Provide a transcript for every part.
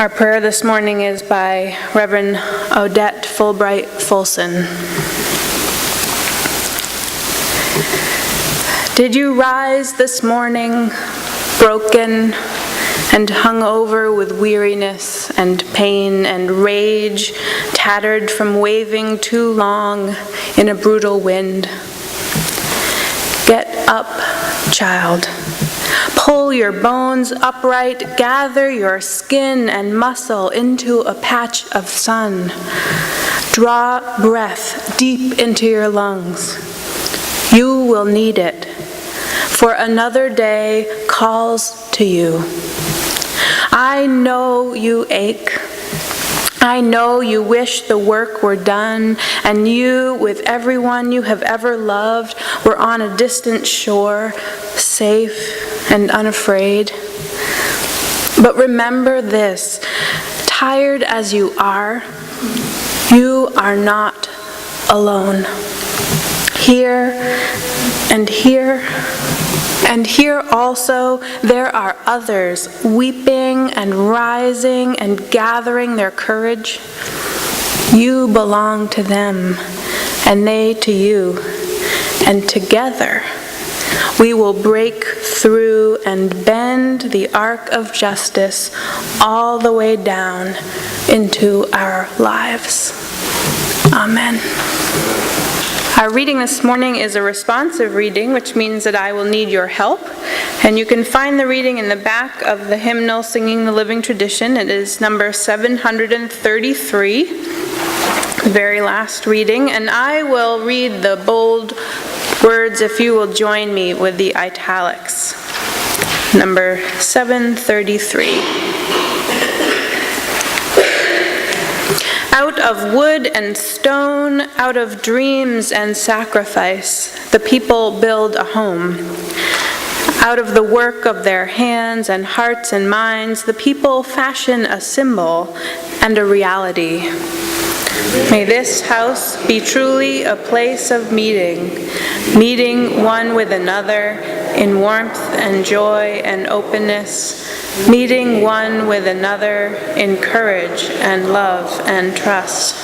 Our prayer this morning is by Reverend Odette Fulbright Folson. Did you rise this morning broken and hung over with weariness and pain and rage, tattered from waving too long in a brutal wind? Get up, child. Pull your bones upright, gather your skin and muscle into a patch of sun. Draw breath deep into your lungs. You will need it, for another day calls to you. I know you ache. I know you wish the work were done, and you, with everyone you have ever loved, were on a distant shore, safe and unafraid. But remember this, tired as you are not alone. Here and here and here also there are others weeping and rising and gathering their courage. You belong to them, and they to you, and together we will break through and bend the arc of justice all the way down into our lives. Amen. Our reading this morning is a responsive reading, which means that I will need your help. And you can find the reading in the back of the hymnal Singing the Living Tradition. It is number 733, the very last reading. And I will read the bold words if you will join me with the italics. Number 733. Out of wood and stone, out of dreams and sacrifice, the people build a home. Out of the work of their hands and hearts and minds, the people fashion a symbol and a reality. May this house be truly a place of meeting, meeting one with another in warmth and joy and openness, meeting one with another in courage and love and trust.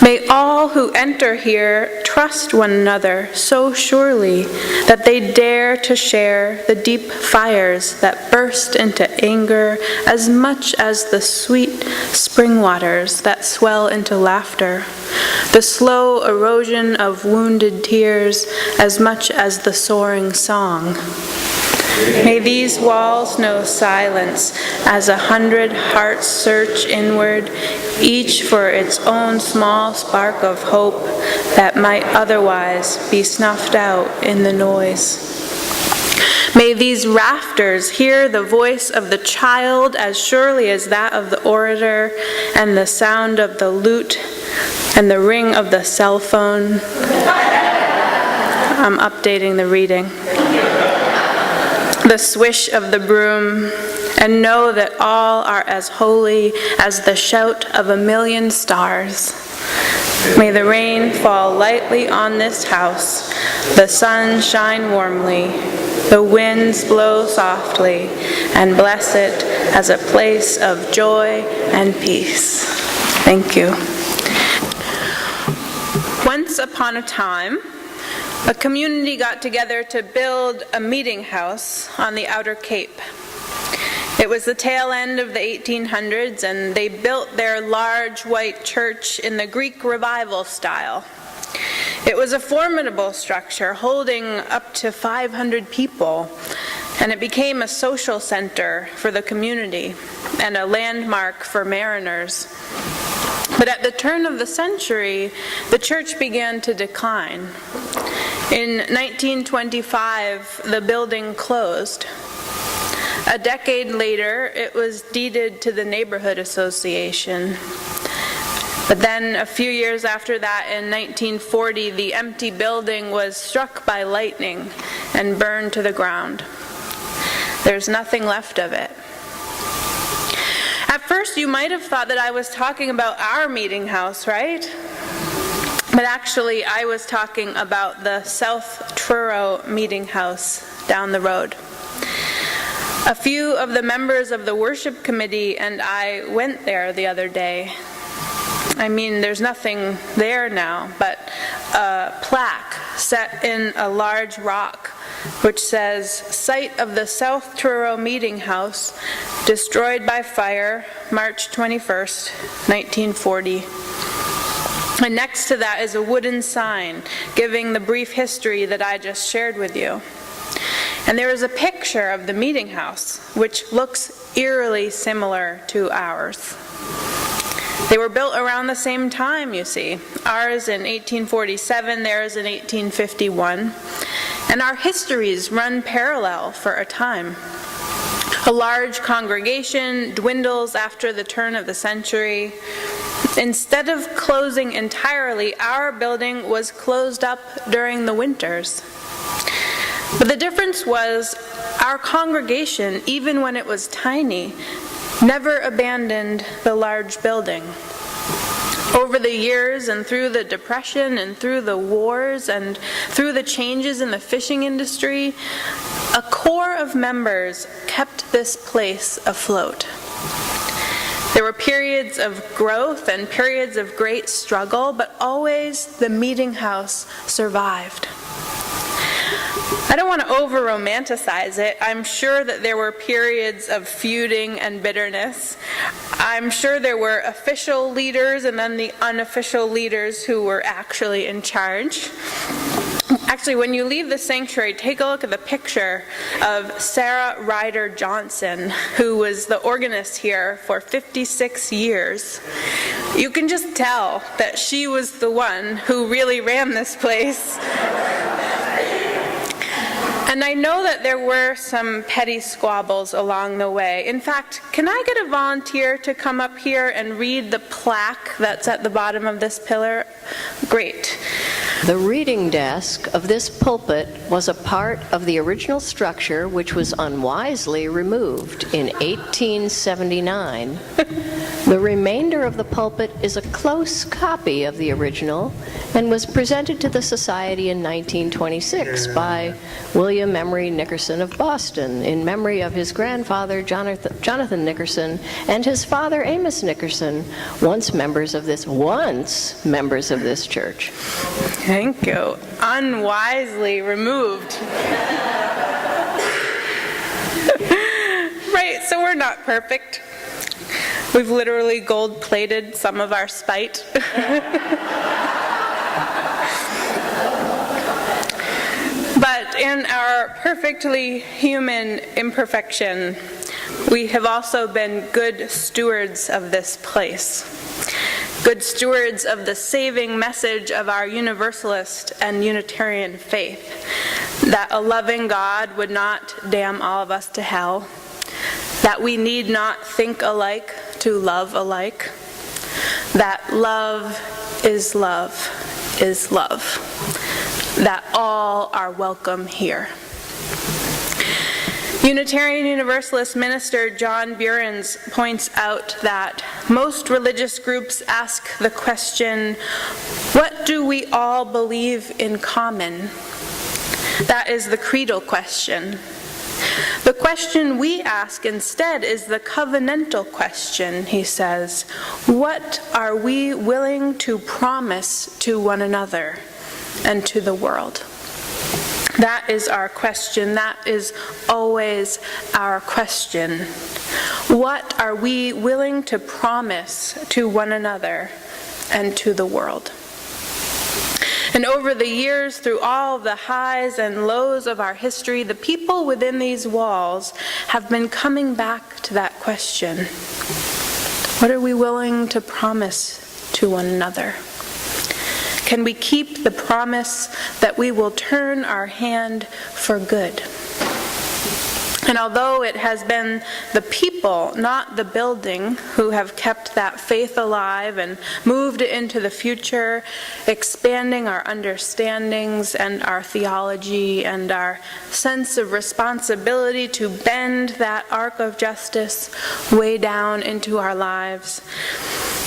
May all who enter here trust one another so surely that they dare to share the deep fires that burst into anger as much as the sweet spring waters that swell into laughter, the slow erosion of wounded tears as much as the soaring song. May these walls know silence as 100 hearts search inward, each for its own small spark of hope that might otherwise be snuffed out in the noise. May these rafters hear the voice of the child as surely as that of the orator, and the sound of the lute and the ring of the cell phone. I'm updating the reading. The swish of the broom, and know that all are as holy as the shout of 1,000,000 stars. May the rain fall lightly on this house, the sun shine warmly, the winds blow softly, and bless it as a place of joy and peace. Thank you. Once upon a time, a community got together to build a meeting house on the Outer Cape. It was the tail end of the 1800s, and they built their large white church in the Greek Revival style. It was a formidable structure holding up to 500 people, and it became a social center for the community and a landmark for mariners. But at the turn of the century, the church began to decline. In 1925, the building closed. A decade later, it was deeded to the neighborhood association. But then, a few years after that, in 1940, the empty building was struck by lightning and burned to the ground. There's nothing left of it. At first, you might have thought that I was talking about our meeting house, right? But actually, I was talking about the South Truro meeting house down the road. A few of the members of the worship committee and I went there the other day. I mean, there's nothing there now, but a plaque set in a large rock which says, "Site of the South Truro Meeting House, destroyed by fire, March 21st, 1940. And next to that is a wooden sign giving the brief history that I just shared with you. And there is a picture of the meeting house, which looks eerily similar to ours. They were built around the same time, you see. Ours in 1847, theirs in 1851. And our histories run parallel for a time. A large congregation dwindles after the turn of the century. Instead of closing entirely, our building was closed up during the winters. But the difference was our congregation, even when it was tiny, never abandoned the large building. Over the years and through the Depression and through the wars and through the changes in the fishing industry, a core of members kept this place afloat. There were periods of growth and periods of great struggle, but always the meeting house survived. I don't want to over-romanticize it. I'm sure that there were periods of feuding and bitterness. I'm sure there were official leaders and then the unofficial leaders who were actually in charge. Actually, when you leave the sanctuary, take a look at the picture of Sarah Ryder Johnson, who was the organist here for 56 years. You can just tell that she was the one who really ran this place. And I know that there were some petty squabbles along the way. In fact, can I get a volunteer to come up here and read the plaque that's at the bottom of this pillar? Great. The reading desk of this pulpit was a part of the original structure which was unwisely removed in 1879. The remainder of the pulpit is a close copy of the original and was presented to the Society in 1926 by William Emery Nickerson of Boston in memory of his grandfather Jonathan Nickerson and his father Amos Nickerson, once members of this church. Thank you. Unwisely removed. Right, so we're not perfect. We've literally gold-plated some of our spite. But in our perfectly human imperfection, we have also been good stewards of this place. Good stewards of the saving message of our Universalist and Unitarian faith, that a loving God would not damn all of us to hell, that we need not think alike to love alike, that love is love is love, that all are welcome here. Unitarian Universalist minister John Burens points out that most religious groups ask the question, what do we all believe in common? That is the creedal question. The question we ask instead is the covenantal question, he says. What are we willing to promise to one another and to the world? That is our question. That is always our question. What are we willing to promise to one another and to the world? And over the years, through all the highs and lows of our history, the people within these walls have been coming back to that question. What are we willing to promise to one another? Can we keep the promise that we will turn our hand for good? And although it has been the people, not the building, who have kept that faith alive and moved it into the future, expanding our understandings and our theology and our sense of responsibility to bend that arc of justice way down into our lives,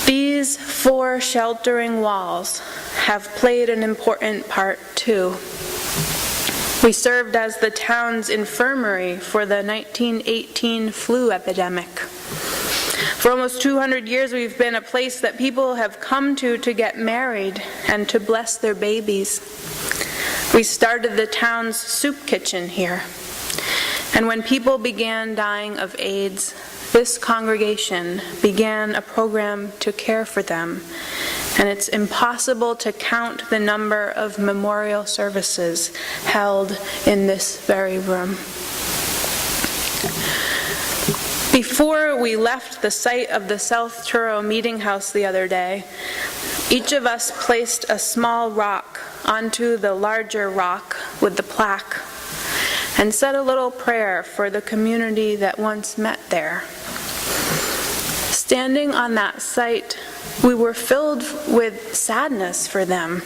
these four sheltering walls have played an important part too. We served as the town's infirmary for the 1918 flu epidemic. For almost 200 years, we've been a place that people have come to get married and to bless their babies. We started the town's soup kitchen here. And when people began dying of AIDS, this congregation began a program to care for them. And it's impossible to count the number of memorial services held in this very room. Before we left the site of the South Truro Meeting House the other day, each of us placed a small rock onto the larger rock with the plaque and said a little prayer for the community that once met there. Standing on that site, we were filled with sadness for them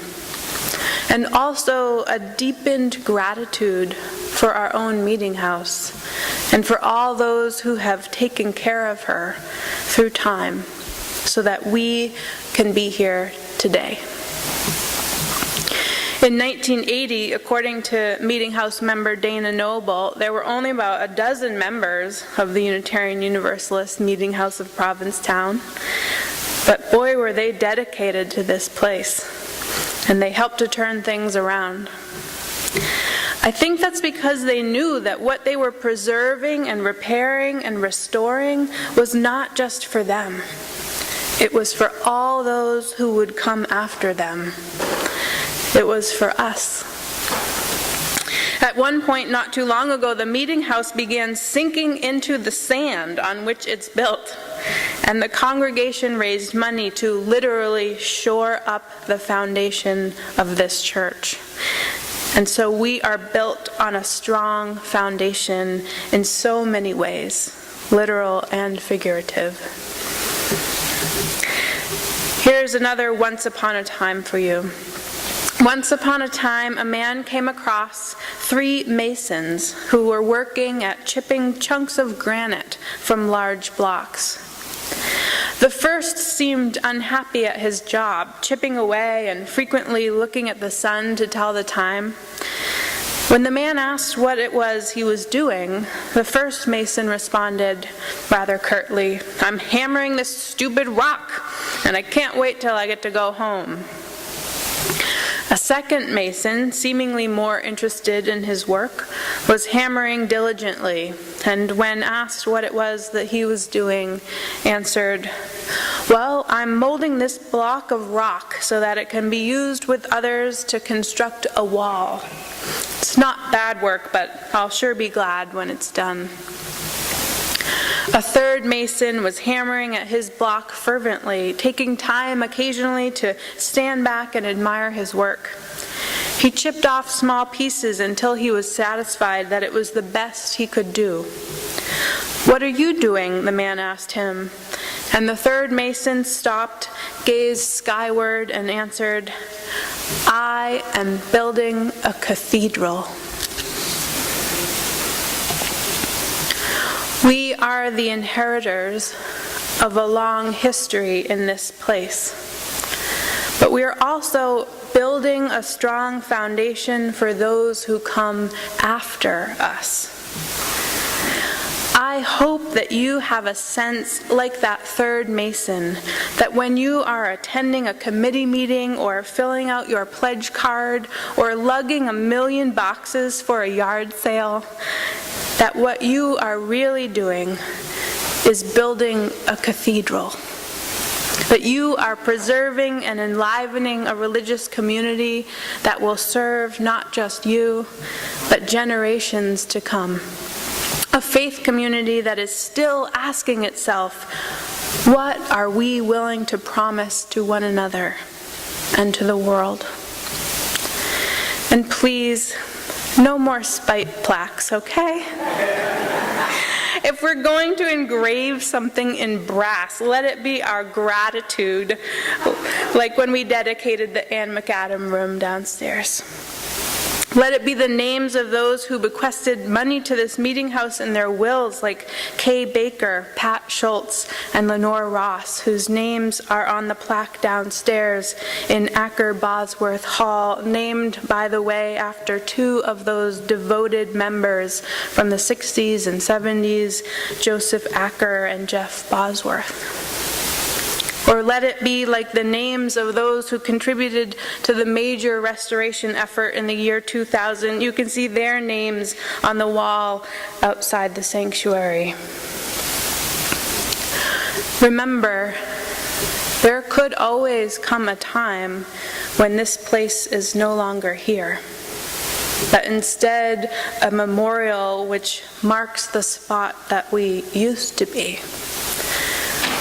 and also a deepened gratitude for our own meeting house and for all those who have taken care of her through time so that we can be here today. In 1980, according to Meeting House member Dana Noble, there were only about a dozen members of the Unitarian Universalist Meeting House of Provincetown. But boy, were they dedicated to this place, and they helped to turn things around. I think that's because they knew that what they were preserving and repairing and restoring was not just for them. It was for all those who would come after them. It was for us. At one point not too long ago, the meeting house began sinking into the sand on which it's built, and the congregation raised money to literally shore up the foundation of this church. And so we are built on a strong foundation in so many ways, literal and figurative. Here's another once upon a time for you. Once upon a time, a man came across 3 masons who were working at chipping chunks of granite from large blocks. The first seemed unhappy at his job, chipping away and frequently looking at the sun to tell the time. When the man asked what it was he was doing, the first mason responded rather curtly, "I'm hammering this stupid rock, and I can't wait till I get to go home." A second mason, seemingly more interested in his work, was hammering diligently, and when asked what it was that he was doing, answered, "Well, I'm molding this block of rock so that it can be used with others to construct a wall. It's not bad work, but I'll sure be glad when it's done." A third mason was hammering at his block fervently, taking time occasionally to stand back and admire his work. He chipped off small pieces until he was satisfied that it was the best he could do. "What are you doing?" the man asked him. And the third mason stopped, gazed skyward, and answered, "I am building a cathedral." We are the inheritors of a long history in this place, but we are also building a strong foundation for those who come after us. I hope that you have a sense like that third mason, that when you are attending a committee meeting or filling out your pledge card or lugging 1,000,000 boxes for a yard sale, that what you are really doing is building a cathedral. That you are preserving and enlivening a religious community that will serve not just you, but generations to come. A faith community that is still asking itself, what are we willing to promise to one another and to the world? And please, no more spite plaques, okay? If we're going to engrave something in brass, let it be our gratitude, like when we dedicated the Anne McAdam room downstairs. Let it be the names of those who bequested money to this meeting house in their wills, like Kay Baker, Pat Schultz, and Lenore Ross, whose names are on the plaque downstairs in Acker Bosworth Hall, named, by the way, after two of those devoted members from the 60s and 70s, Joseph Acker and Jeff Bosworth. Or let it be like the names of those who contributed to the major restoration effort in the year 2000. You can see their names on the wall outside the sanctuary. Remember, there could always come a time when this place is no longer here, but instead a memorial which marks the spot that we used to be.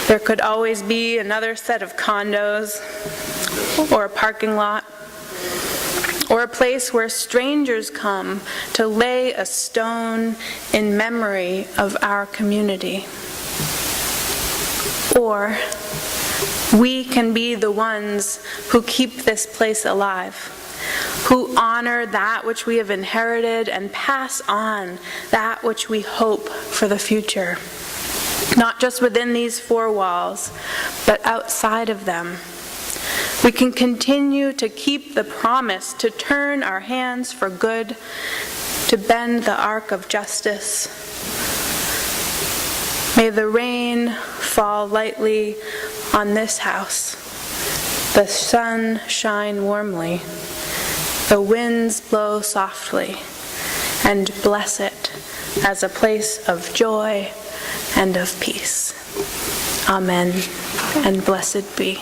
There could always be another set of condos, or a parking lot, or a place where strangers come to lay a stone in memory of our community. Or we can be the ones who keep this place alive, who honor that which we have inherited and pass on that which we hope for the future. Not just within these four walls, but outside of them. We can continue to keep the promise to turn our hands for good, to bend the arc of justice. May the rain fall lightly on this house, the sun shine warmly, the winds blow softly, and bless it as a place of joy and of peace. Amen, and blessed be.